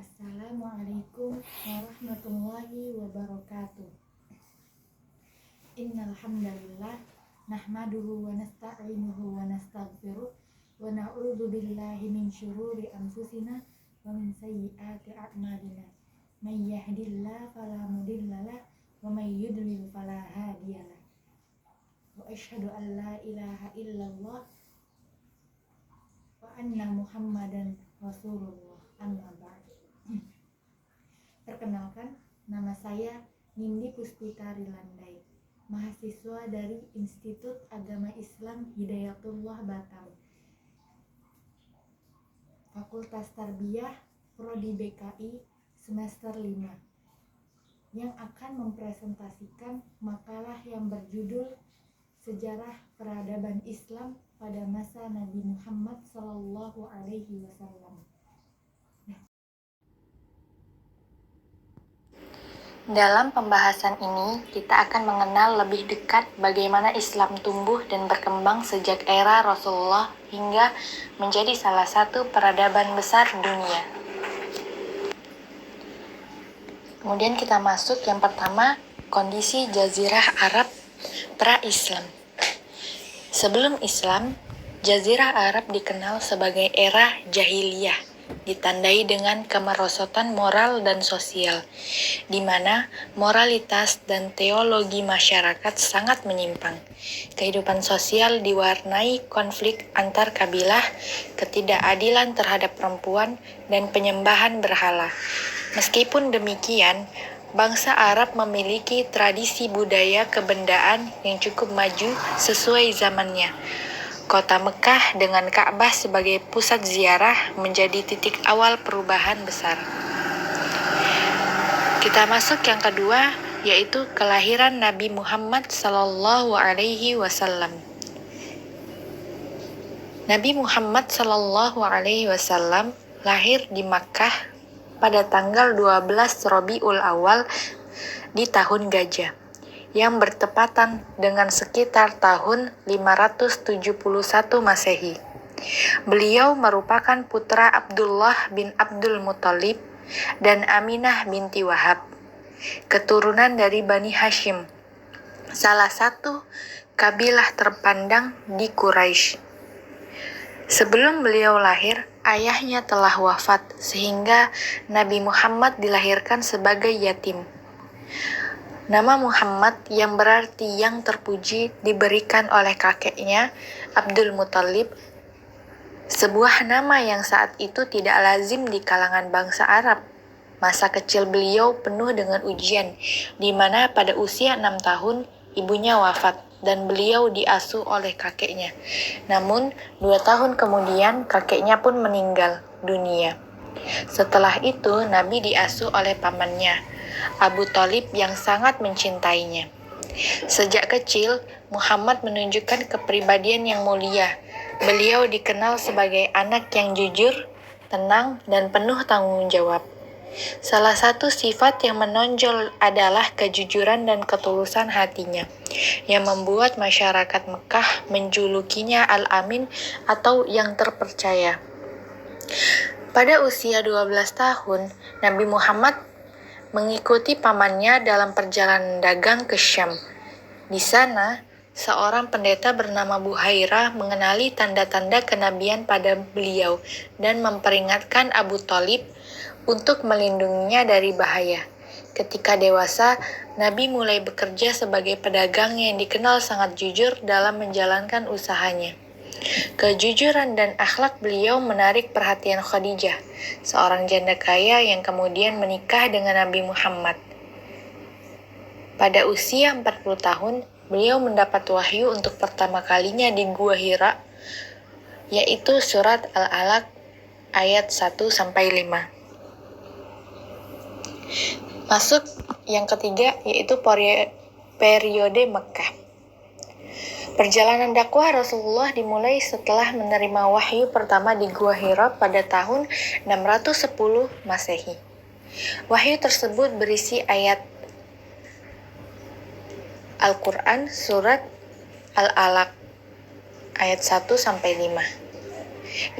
Assalamualaikum warahmatullahi wabarakatuh. Innal hamdalillah nahmaduhu wa nasta'inuhu wa nastaghfiruh wa na'udzu billahi min syururi anfusina wa min sayyiati a'malina. May yahdihillahu fala mudhillalah wa may yudlil fala hadiyalah. Wa asyhadu an la ilaha illallah wa anna Muhammadan Rasulullah. Amma ba'd. Perkenalkan, nama saya Nindi Puspita Rilandai, mahasiswa dari Institut Agama Islam Hidayatullah Batam, Fakultas Tarbiyah Prodi BKI semester 5, yang akan mempresentasikan makalah yang berjudul Sejarah Peradaban Islam pada masa Nabi Muhammad SAW. Dalam pembahasan ini, kita akan mengenal lebih dekat bagaimana Islam tumbuh dan berkembang sejak era Rasulullah hingga menjadi salah satu peradaban besar dunia. Kemudian kita masuk yang pertama, kondisi Jazirah Arab pra-Islam. Sebelum Islam, Jazirah Arab dikenal sebagai era jahiliyah, ditandai dengan kemerosotan moral dan sosial, di mana moralitas dan teologi masyarakat sangat menyimpang. Kehidupan sosial diwarnai konflik antar kabilah, ketidakadilan terhadap perempuan, dan penyembahan berhala. Meskipun demikian, bangsa Arab memiliki tradisi budaya kebendaan yang cukup maju sesuai zamannya. Kota Mekah dengan Ka'bah sebagai pusat ziarah menjadi titik awal perubahan besar. Kita masuk yang kedua, yaitu kelahiran Nabi Muhammad SAW. Nabi Muhammad SAW lahir di Makkah pada tanggal 12 Rabiul Awal di tahun Gajah, yang bertepatan dengan sekitar tahun 571 Masehi. Beliau merupakan putra Abdullah bin Abdul Muthalib dan Aminah binti Wahab, keturunan dari Bani Hashim, salah satu kabilah terpandang di Quraisy. Sebelum beliau lahir, ayahnya telah wafat sehingga Nabi Muhammad dilahirkan sebagai yatim. Nama Muhammad yang berarti yang terpuji diberikan oleh kakeknya Abdul Muthalib, sebuah nama yang saat itu tidak lazim di kalangan bangsa Arab. Masa kecil beliau penuh dengan ujian, di mana pada usia 6 tahun ibunya wafat dan beliau diasuh oleh kakeknya. Namun 2 tahun kemudian kakeknya pun meninggal dunia. Setelah itu Nabi diasuh oleh pamannya, Abu Thalib, yang sangat mencintainya. Sejak kecil, Muhammad menunjukkan kepribadian yang mulia. Beliau dikenal sebagai anak yang jujur, tenang, dan penuh tanggung jawab. Salah satu sifat yang menonjol adalah kejujuran dan ketulusan hatinya, yang membuat masyarakat Mekah menjulukinya Al-Amin atau yang terpercaya. Pada usia 12 tahun, Nabi Muhammad mengikuti pamannya dalam perjalanan dagang ke Syam. Di sana, seorang pendeta bernama Buhairah mengenali tanda-tanda kenabian pada beliau dan memperingatkan Abu Thalib untuk melindunginya dari bahaya. Ketika dewasa, Nabi mulai bekerja sebagai pedagang yang dikenal sangat jujur dalam menjalankan usahanya. Kejujuran dan akhlak beliau menarik perhatian Khadijah, seorang janda kaya yang kemudian menikah dengan Nabi Muhammad. Pada usia 40 tahun, beliau mendapat wahyu untuk pertama kalinya di Gua Hira, yaitu surat Al-Alaq ayat 1-5. Masuk yang ketiga, yaitu periode Mekah. Perjalanan dakwah Rasulullah dimulai setelah menerima wahyu pertama di Gua Hira pada tahun 610 Masehi. Wahyu tersebut berisi ayat Al-Quran surat Al-Alaq ayat 1-5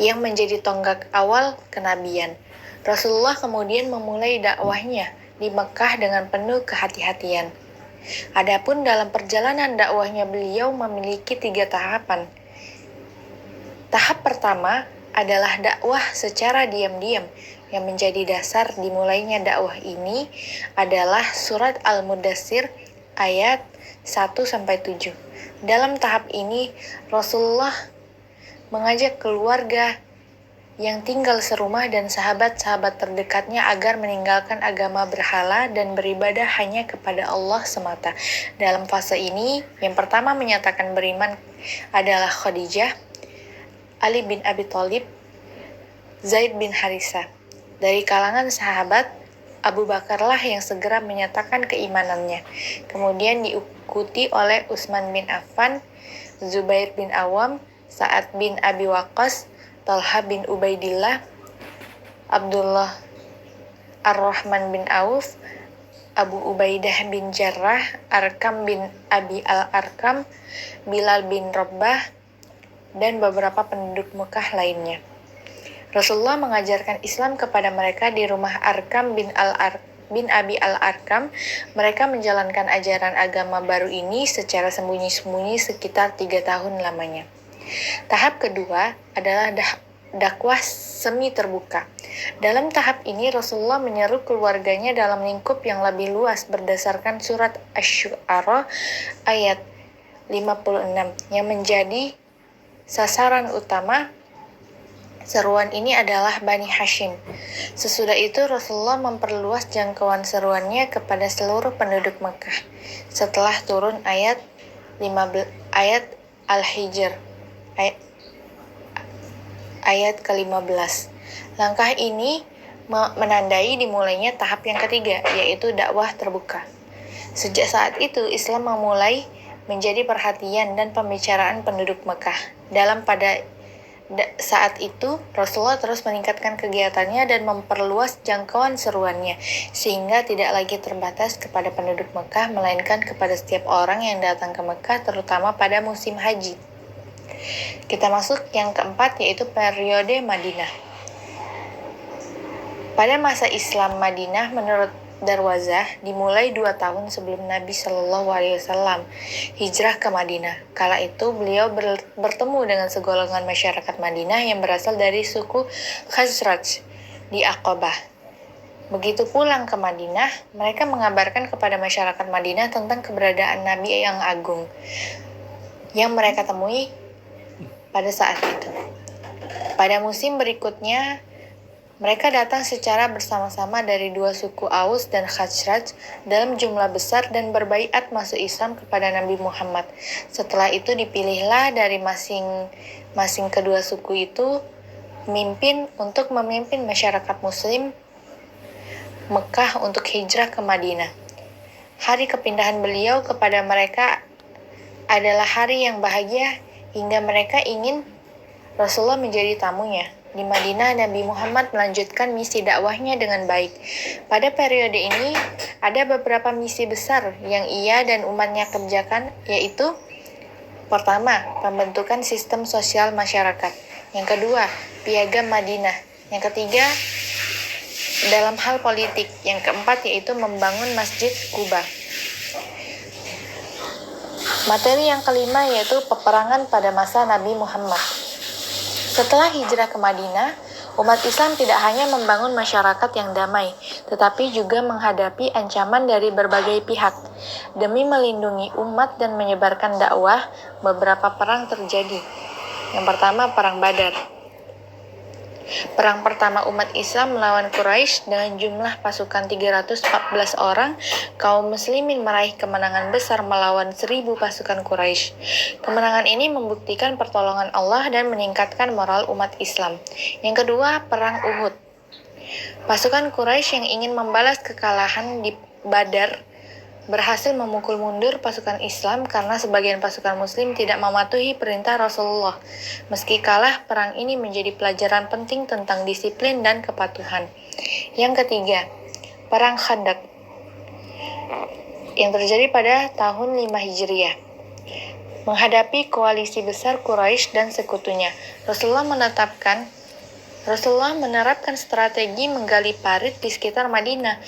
yang menjadi tonggak awal kenabian. Rasulullah kemudian memulai dakwahnya di Mekah dengan penuh kehati-hatian. Adapun dalam perjalanan dakwahnya beliau memiliki 3 tahapan. Tahap pertama adalah dakwah secara diam-diam. Yang menjadi dasar dimulainya dakwah ini adalah surat Al-Mudaththir ayat 1-7. Dalam tahap ini, Rasulullah mengajak keluarga yang tinggal serumah dan sahabat-sahabat terdekatnya agar meninggalkan agama berhala dan beribadah hanya kepada Allah semata. Dalam fase ini, yang pertama menyatakan beriman adalah Khadijah, Ali bin Abi Thalib, Zaid bin Harisah. Dari kalangan sahabat, Abu Bakarlah yang segera menyatakan keimanannya. Kemudian diikuti oleh Utsman bin Affan, Zubair bin Awam, Sa'ad bin Abi Waqqas, Talha bin Ubaidillah, Abdullah Ar-Rahman bin Auf, Abu Ubaidah bin Jarrah, Arkam bin Abi Al-Arkam, Bilal bin Rabah, dan beberapa penduduk Mekah lainnya. Rasulullah mengajarkan Islam kepada mereka di rumah Arkam bin Abi Al-Arkam. Mereka menjalankan ajaran agama baru ini secara sembunyi-sembunyi sekitar 3 tahun lamanya. Tahap kedua adalah dakwah semi terbuka. Dalam tahap ini Rasulullah menyeru keluarganya dalam lingkup yang lebih luas berdasarkan surat Asy-Syu'ara ayat 56 yang menjadi sasaran utama seruan ini adalah Bani Hashim. Sesudah itu Rasulullah memperluas jangkauan seruannya kepada seluruh penduduk Mekah. Setelah turun ayat Al-Hijr ayat ke-15. Langkah ini menandai dimulainya tahap yang ketiga, yaitu dakwah terbuka. Sejak saat itu Islam memulai menjadi perhatian dan pembicaraan penduduk Mekah. Saat itu, Rasulullah terus meningkatkan kegiatannya dan memperluas jangkauan seruannya, sehingga tidak lagi terbatas kepada penduduk Mekah, melainkan kepada setiap orang yang datang ke Mekah, terutama pada musim haji. Kita masuk yang keempat, yaitu periode Madinah. Pada masa Islam Madinah, menurut Darwazah, dimulai 2 tahun sebelum Nabi Shallallahu Alaihi Wasallam hijrah ke Madinah. Kala itu beliau bertemu dengan segolongan masyarakat Madinah yang berasal dari suku Khazraj di Aqabah. Begitu pulang ke Madinah, mereka mengabarkan kepada masyarakat Madinah tentang keberadaan Nabi yang agung yang mereka temui pada saat itu. Pada musim berikutnya, mereka datang secara bersama-sama dari 2 suku Aus dan Khazraj dalam jumlah besar dan berbaiat masuk Islam kepada Nabi Muhammad. Setelah itu dipilihlah dari masing-masing kedua suku itu pemimpin untuk memimpin masyarakat Muslim Mekah untuk hijrah ke Madinah. Hari kepindahan beliau kepada mereka adalah hari yang bahagia hingga mereka ingin Rasulullah menjadi tamunya. Di Madinah, Nabi Muhammad melanjutkan misi dakwahnya dengan baik. Pada periode ini, ada beberapa misi besar yang ia dan umatnya kerjakan, yaitu pertama, pembentukan sistem sosial masyarakat. Yang kedua, piagam Madinah. Yang ketiga, dalam hal politik. Yang keempat, yaitu membangun Masjid Quba. Materi yang kelima yaitu peperangan pada masa Nabi Muhammad. Setelah hijrah ke Madinah, umat Islam tidak hanya membangun masyarakat yang damai, tetapi juga menghadapi ancaman dari berbagai pihak. Demi melindungi umat dan menyebarkan dakwah, beberapa perang terjadi. Yang pertama, Perang Badar. Perang pertama umat Islam melawan Quraisy dengan jumlah pasukan 314 orang, kaum muslimin meraih kemenangan besar melawan 1000 pasukan Quraisy. Kemenangan ini membuktikan pertolongan Allah dan meningkatkan moral umat Islam. Yang kedua, Perang Uhud. Pasukan Quraisy yang ingin membalas kekalahan di Badar berhasil memukul mundur pasukan Islam karena sebagian pasukan Muslim tidak mematuhi perintah Rasulullah. Meski kalah, perang ini menjadi pelajaran penting tentang disiplin dan kepatuhan. Yang ketiga, Perang Khandaq yang terjadi pada tahun 5 Hijriah. Menghadapi koalisi besar Quraisy dan sekutunya, Rasulullah menetapkan Rasulullah menerapkan strategi menggali parit di sekitar Madinah.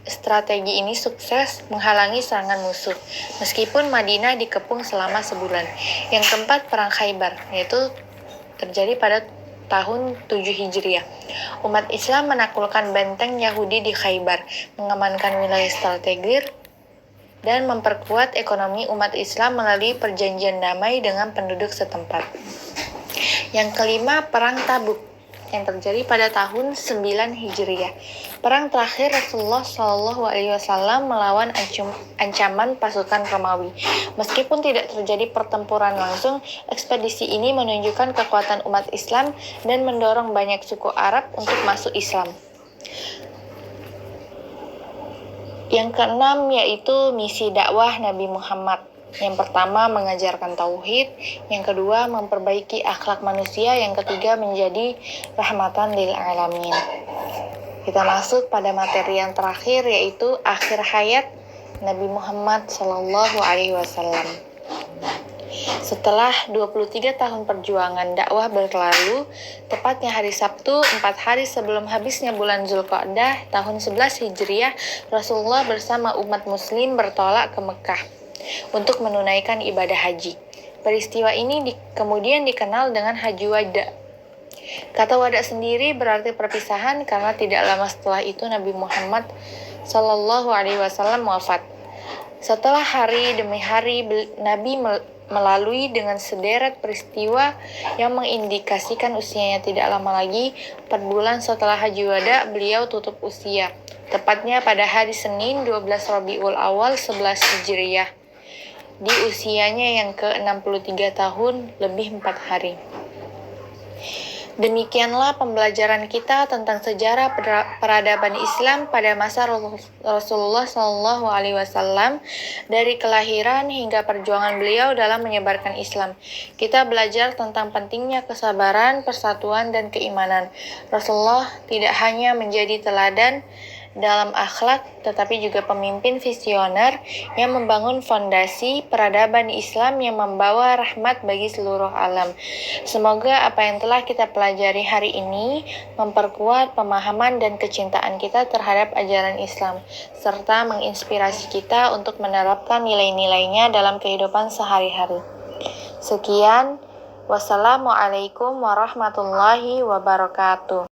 Strategi ini sukses menghalangi serangan musuh, meskipun Madinah dikepung selama sebulan. Yang keempat, Perang Khaybar, yaitu terjadi pada tahun 7 Hijriah. Umat Islam menaklukkan benteng Yahudi di Khaybar, mengamankan wilayah strategis, dan memperkuat ekonomi umat Islam melalui perjanjian damai dengan penduduk setempat. Yang kelima, Perang Tabuk, yang terjadi pada tahun 9 Hijriah. Perang terakhir Rasulullah SAW melawan ancaman pasukan Romawi. Meskipun tidak terjadi pertempuran langsung, ekspedisi ini menunjukkan kekuatan umat Islam dan mendorong banyak suku Arab untuk masuk Islam. Yang keenam yaitu misi dakwah Nabi Muhammad. Yang pertama, mengajarkan tauhid. Yang kedua, memperbaiki akhlak manusia. Yang ketiga, menjadi rahmatan lil alamin. Kita masuk pada materi yang terakhir, yaitu akhir hayat Nabi Muhammad SAW. Setelah 23 tahun perjuangan dakwah berlalu, tepatnya hari Sabtu, 4 hari sebelum habisnya bulan Zulqa'dah tahun 11 Hijriah, Rasulullah bersama umat muslim bertolak ke Mekah untuk menunaikan ibadah haji. Peristiwa ini kemudian dikenal dengan Haji Wada. Kata wada sendiri berarti perpisahan karena tidak lama setelah itu Nabi Muhammad SAW wafat. Setelah hari demi hari Nabi melalui dengan sederet peristiwa yang mengindikasikan usianya tidak lama lagi. 4 bulan setelah Haji Wada, beliau tutup usia, tepatnya pada hari Senin 12 Rabiul Awal 11 Hijriah, di usianya yang ke-63 tahun lebih 4 hari. Demikianlah pembelajaran kita tentang sejarah peradaban Islam pada masa Rasulullah SAW, dari kelahiran hingga perjuangan beliau dalam menyebarkan Islam. Kita belajar tentang pentingnya kesabaran, persatuan, dan keimanan. Rasulullah tidak hanya menjadi teladan dalam akhlak, tetapi juga pemimpin visioner yang membangun fondasi peradaban Islam yang membawa rahmat bagi seluruh alam. Semoga apa yang telah kita pelajari hari ini memperkuat pemahaman dan kecintaan kita terhadap ajaran Islam, serta menginspirasi kita untuk menerapkan nilai-nilainya dalam kehidupan sehari-hari. Sekian, wassalamualaikum warahmatullahi wabarakatuh.